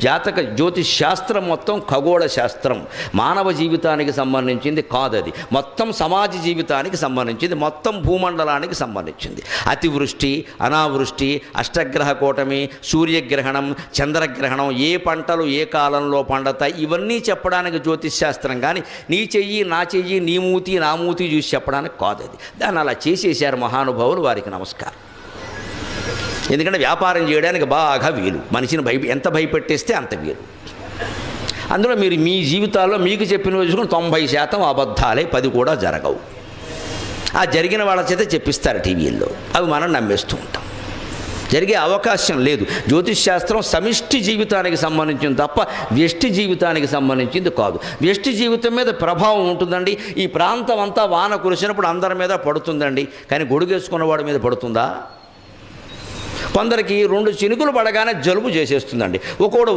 జాతక జ్యోతిష్ శాస్త్రం మొత్తం ఖగోళ శాస్త్రం, మానవ జీవితానికి సంబంధించింది కాదు. అది మొత్తం సమాజ జీవితానికి సంబంధించింది, మొత్తం భూమండలానికి సంబంధించింది. అతివృష్టి, అనావృష్టి, అష్టగ్రహ కూటమి, సూర్యగ్రహణం, చంద్రగ్రహణం, ఏ పంటలు ఏ కాలంలో పండతాయి, ఇవన్నీ చెప్పడానికి జ్యోతిష్ శాస్త్రం. కానీ నీ చెయ్యి నా చెయ్యి, నీ మూతి నా మూతి చూసి చెప్పడానికి కాదు. అది దాన్ని అలా చేసేసారు మహానుభావులు, వారికి నమస్కారం. ఎందుకంటే వ్యాపారం చేయడానికి బాగా వీలు, మనిషిని ఎంత భయపెట్టేస్తే అంత వీలు. అందులో మీరు మీ జీవితాల్లో మీకు చెప్పిన చూసుకుని 90% అబద్ధాలే, 10 కూడా జరగవు. ఆ జరిగిన వాళ్ళ చేత చెప్పిస్తారు టీవీల్లో, అవి మనం నమ్మేస్తూ ఉంటాం. జరిగే అవకాశం లేదు. జ్యోతిష్ శాస్త్రం సమిష్టి జీవితానికి సంబంధించింది తప్ప వ్యష్టి జీవితానికి సంబంధించింది కాదు. వ్యష్టి జీవితం మీద ప్రభావం ఉంటుందండి. ఈ ప్రాంతం అంతా వాన కురిసినప్పుడు అందరి మీద పడుతుందండి, కానీ గొడుగేసుకున్నవాడి మీద పడుతుందా? కొందరికి 2 చినుకులు పడగానే జలుబు చేసేస్తుందండి. ఒకడు